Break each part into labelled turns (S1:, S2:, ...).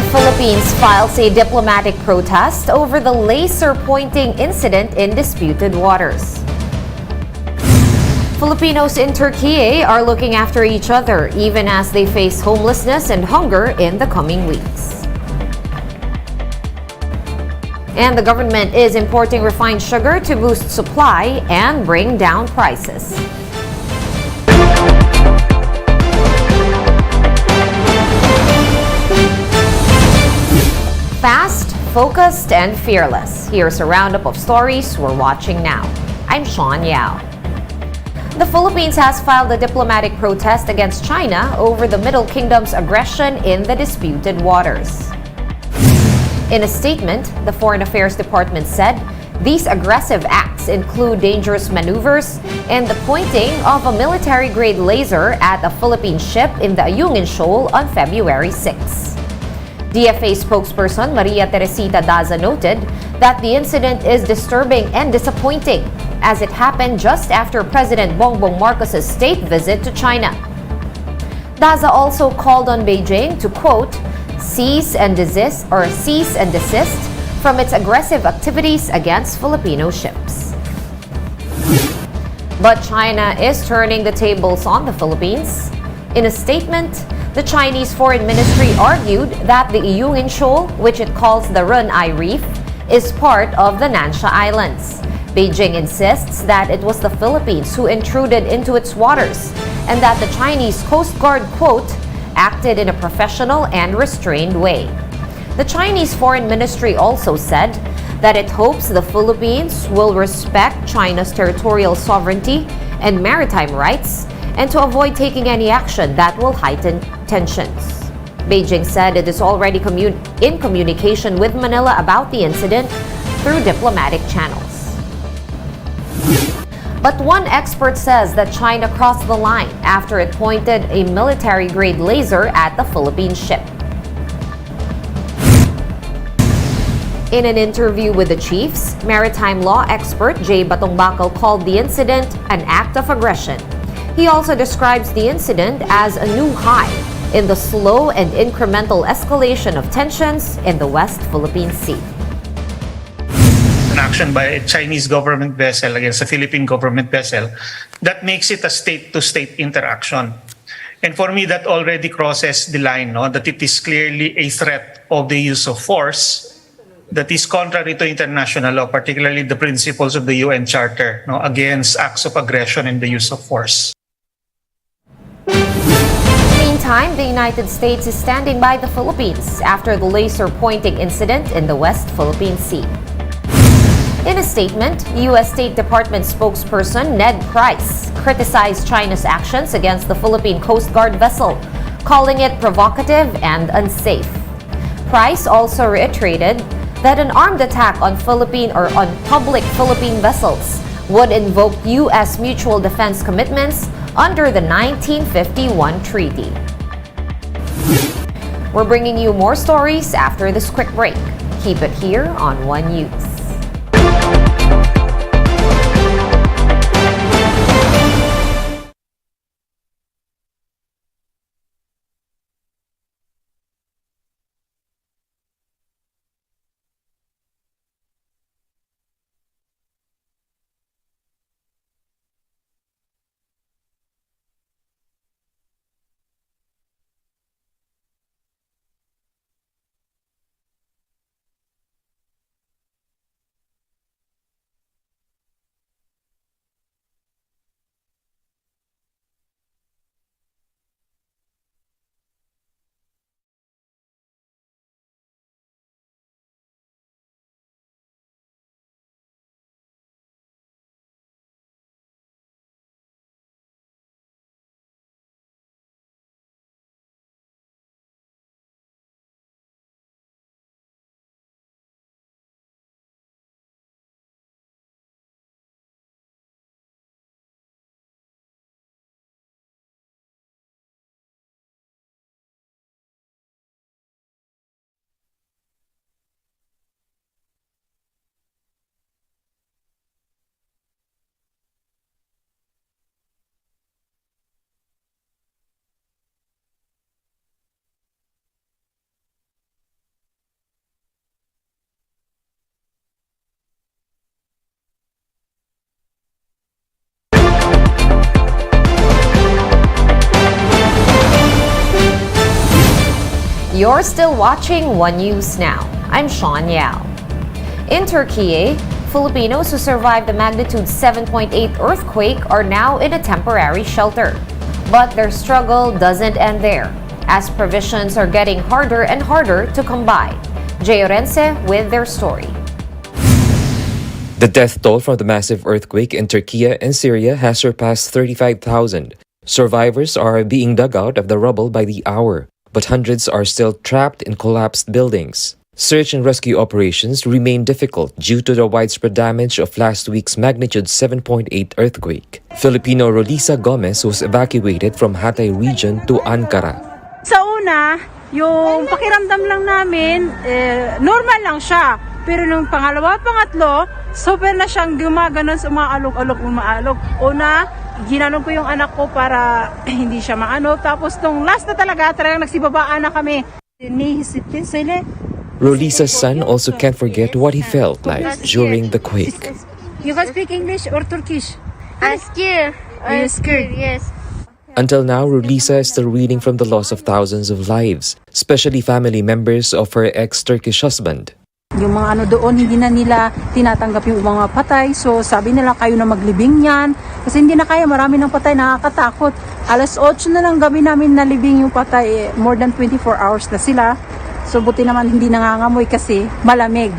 S1: The Philippines files a diplomatic protest over the laser pointing incident in disputed waters. Filipinos in Turkey are looking after each other even as they face homelessness and hunger in the coming weeks. And the government is importing refined sugar to boost supply and bring down prices. Fast, focused, and fearless. Here's a roundup of stories we're watching now. I'm Sean Yao. The Philippines has filed a diplomatic protest against China over the Middle Kingdom's aggression in the disputed waters. In a statement, the Foreign Affairs Department said these aggressive acts include dangerous maneuvers and the pointing of a military-grade laser at a Philippine ship in the Ayungin Shoal on February 6. DFA spokesperson Maria Teresita Daza noted that the incident is disturbing and disappointing as it happened just after President Bongbong Marcos' state visit to China. Daza also called on Beijing to, quote, cease and desist from its aggressive activities against Filipino ships. But China is turning the tables on the Philippines. In a statement, the Chinese Foreign Ministry argued that the Ayungin Shoal, which it calls the Runai Reef, is part of the Nansha Islands. Beijing insists that it was the Philippines who intruded into its waters and that the Chinese Coast Guard, quote, acted in a professional and restrained way. The Chinese Foreign Ministry also said that it hopes the Philippines will respect China's territorial sovereignty and maritime rights and to avoid taking any action that will heighten tensions. Beijing said it is already in communication with Manila about the incident through diplomatic channels. But one expert says that China crossed the line after it pointed a military-grade laser at the Philippine ship. In an interview with the Chiefs, maritime law expert Jay Batongbakal called the incident an act of aggression. He also describes the incident as a new high in the slow and incremental escalation of tensions in the West Philippine Sea.
S2: An action by a Chinese government vessel against a Philippine government vessel, that makes it a state-to-state interaction. And for me, that already crosses the line, no? That it is clearly a threat of the use of force that is contrary to international law, particularly the principles of the UN Charter, no? Against acts of aggression and the use of force.
S1: Meantime, the United States is standing by the Philippines after the laser pointing incident in the West Philippine Sea. In a statement, U.S. State Department spokesperson Ned Price criticized China's actions against the Philippine Coast Guard vessel, calling it provocative and unsafe. Price also reiterated that an armed attack on public Philippine vessels would invoke U.S. mutual defense commitments under the 1951 treaty. We're bringing you more stories after this quick break. Keep it here on One News. You're still watching One News Now. I'm Sean Yao. In Turkey, Filipinos who survived the magnitude 7.8 earthquake are now in a temporary shelter. But their struggle doesn't end there, as provisions are getting harder and harder to come by. Jay Orense with their story.
S3: The death toll from the massive earthquake in Turkey and Syria has surpassed 35,000. Survivors are being dug out of the rubble by the hour, but hundreds are still trapped in collapsed buildings. Search and rescue operations remain difficult due to the widespread damage of last week's magnitude 7.8 earthquake. Filipino Rolisa Gomez was evacuated from Hatay region to Ankara.
S4: Sa una, yung pakiramdam lang namin, normal lang siya. Pero nung pangalawa at pangatlo, super na siyang gumaganon sa umaalog. Una, ginanong ko yung anak ko para hindi siya maano. Tapos nung last na talagang nagsibabaan na kami.
S3: Rolisa's son also can't forget what he felt like during the quake.
S4: You can speak English or Turkish?
S5: I'm scared.
S4: Are you scared?
S5: Yes.
S3: Until now, Rolisa is still reeling from the loss of thousands of lives, especially family members of her ex-Turkish husband.
S4: Yung mga doon, hindi na nila tinatanggap yung mga patay. So sabi nila kayo na maglibing yan. Kasi hindi na kaya, marami ng patay, nakakatakot. 8:00 na lang gabi namin nalibing yung patay. More than 24 hours na sila. So buti naman hindi nangangamoy kasi malamig.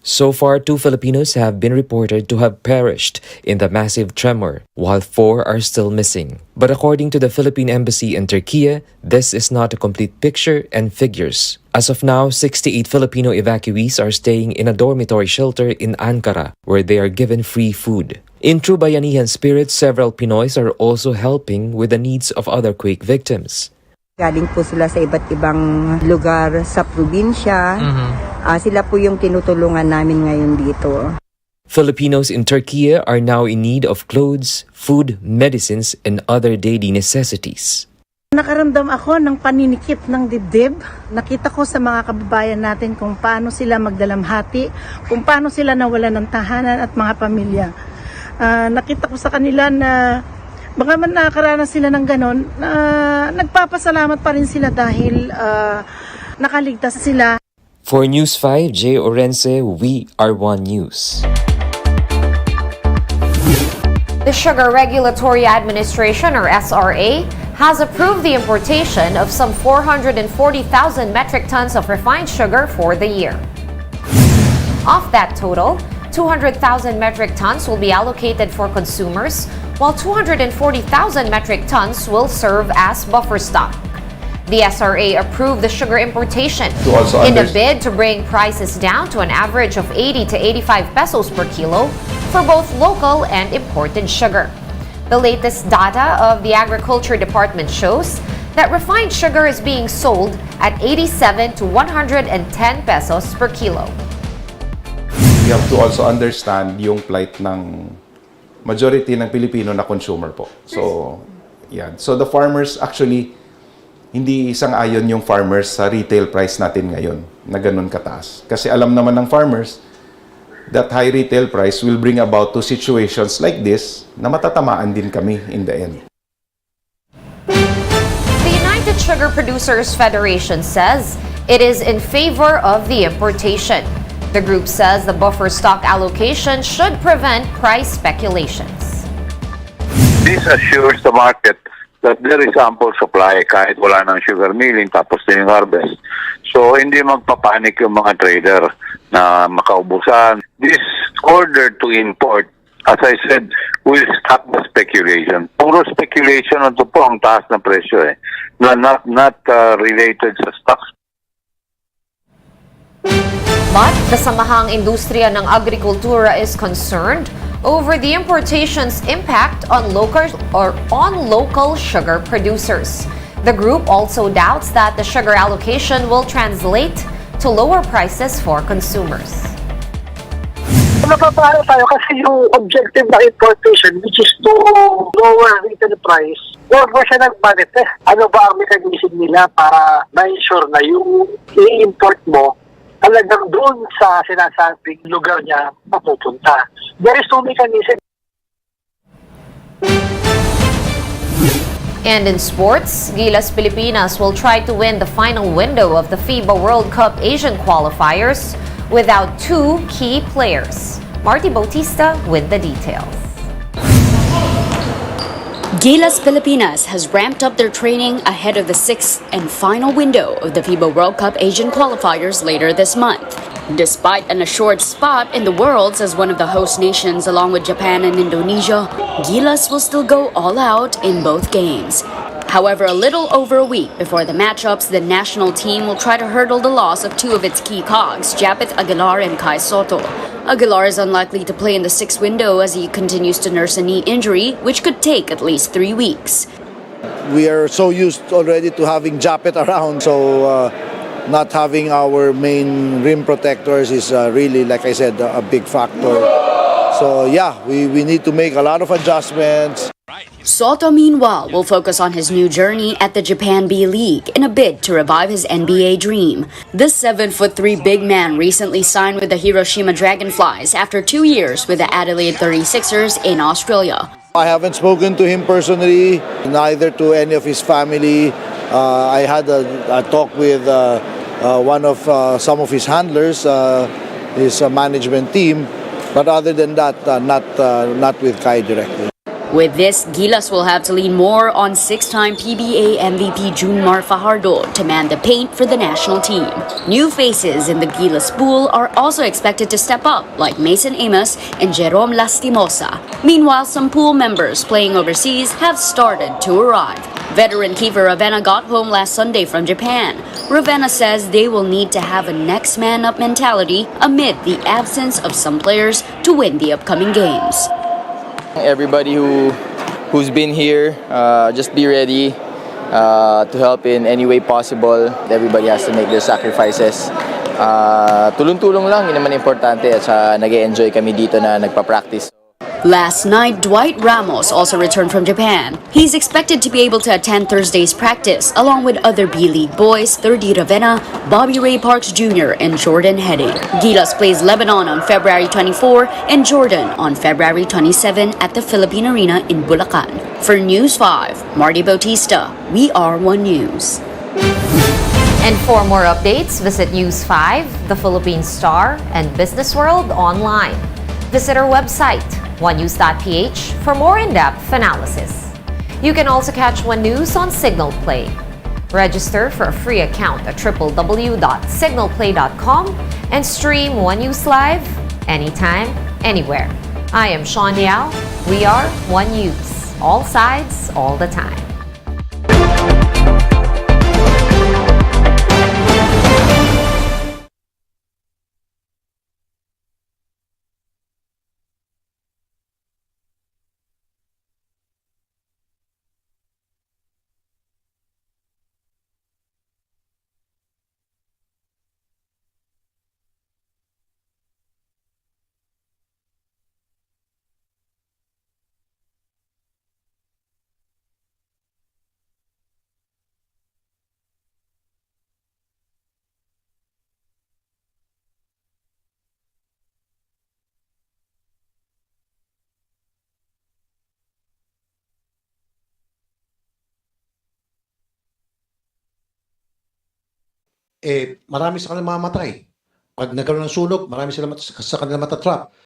S3: So far, 2 Filipinos have been reported to have perished in the massive tremor, while 4 are still missing. But according to the Philippine Embassy in Turkey, this is not a complete picture and figures. As of now, 68 Filipino evacuees are staying in a dormitory shelter in Ankara, where they are given free food. In true Bayanihan spirit, several Pinoys are also helping with the needs of other quake victims.
S6: Galing po sila sa iba't ibang lugar sa probinsya. Sila po yung tinutulungan namin ngayon dito.
S3: Filipinos in Turkey are now in need of clothes, food, medicines, and other daily necessities.
S7: Nakaramdam ako ng paninikip ng dibdib. Nakita ko sa mga kababayan natin kung paano sila magdalamhati, kung paano sila nawalan ng tahanan at mga pamilya. Nakita ko sa kanila na baka man nakakaranas sila ng ganon, nagpapasalamat pa rin sila dahil nakaligtas sila.
S3: For News 5, Jay Orense, we are One News.
S1: The Sugar Regulatory Administration, or SRA, has approved the importation of some 440,000 metric tons of refined sugar for the year. Of that total, 200,000 metric tons will be allocated for consumers, while 240,000 metric tons will serve as buffer stock. The SRA approved the sugar importation in a bid to bring prices down to an average of 80 to 85 pesos per kilo for both local and imported sugar. The latest data of the Agriculture Department shows that refined sugar is being sold at 87 to 110 pesos per kilo.
S8: We have to also understand yung plight ng majority ng Pilipino na consumer po. So, yan. So the farmers actually, hindi isang-ayon yung farmers sa retail price natin ngayon na ganun kataas. Kasi alam naman ng farmers that high retail price will bring about to situations like this na matatamaan din kami in the end.
S1: The United Sugar Producers Federation says it is in favor of the importation. The group says the buffer stock allocation should prevent price speculations.
S9: This assures the market that there is ample supply kahit wala ng sugar milling tapos na yung harvest. So hindi magpapanik yung mga trader na makaubusan. This order to import, as I said, will stop the speculation. Puro speculation ito po ang taas na presyo not related sa stocks.
S1: But the Samahang Industriya ng Agrikultura is concerned over the importation's impact on local sugar producers. The group also doubts that the sugar allocation will translate to lower prices for consumers.
S10: Napapalo tayo kasi yung objective ng importation, which is to lower retail price, huwag mo siya nag-budget Ano ba ang mechanism nila para ma-ensure na yung i-import mo talagang doon sa sinasabing lugar niya mapupunta. There is no mechanism.
S1: And in sports, Gilas Pilipinas will try to win the final window of the FIBA World Cup Asian qualifiers without two key players. Marty Bautista with the details.
S5: Gilas Pilipinas has ramped up their training ahead of the sixth and final window of the FIBA World Cup Asian qualifiers later this month. Despite an assured spot in the Worlds as one of the host nations along with Japan and Indonesia, Gilas will still go all out in both games. However, a little over a week before the matchups, the national team will try to hurdle the loss of two of its key cogs, Japeth Aguilar and Kai Soto. Aguilar is unlikely to play in the sixth window as he continues to nurse a knee injury, which could take at least 3 weeks.
S11: We are so used already to having Japeth around, so not having our main rim protectors is really, like I said, a big factor. So yeah, we need to make a lot of adjustments.
S5: Soto, meanwhile, will focus on his new journey at the Japan B League in a bid to revive his NBA dream. This 7'3" big man recently signed with the Hiroshima Dragonflies after 2 years with the Adelaide 36ers in Australia.
S11: I haven't spoken to him personally, neither to any of his family. I had a talk with some of his handlers, his management team, but other than that, not with Kai directly.
S5: With this, Gilas will have to lean more on 6-time PBA MVP Junmar Fajardo to man the paint for the national team. New faces in the Gilas pool are also expected to step up, like Mason Amos and Jerome Lastimosa. Meanwhile, some pool members playing overseas have started to arrive. Veteran Kiefer Ravenna got home last Sunday from Japan. Ravenna says they will need to have a next man up mentality amid the absence of some players to win the upcoming games.
S12: Everybody who's been here, just be ready to help in any way possible. Everybody has to make their sacrifices. Tulong-tulong lang, yun naman importante at nag-e-enjoy kami dito na nagpa-practice.
S5: Last night, Dwight Ramos also returned from Japan. He's expected to be able to attend Thursday's practice along with other B-League boys, 30 Ravenna, Bobby Ray Parks Jr., and Jordan Hedy. Gilas plays Lebanon on February 24 and Jordan on February 27 at the Philippine Arena in Bulacan. For News 5, Marty Bautista, We Are One News.
S1: And for more updates, visit News 5, The Philippine Star, and Business World online. Visit our website, onenews.ph, for more in-depth analysis. You can also catch One News on Signal Play. Register for a free account at www.signalplay.com and stream One News live anytime, anywhere. I am Sean Yao. We are One News. All sides, all the time.
S13: Marami sa kanila mamamatay. Pag nagkaroon ng sunog, marami sila sa kanila matatrap.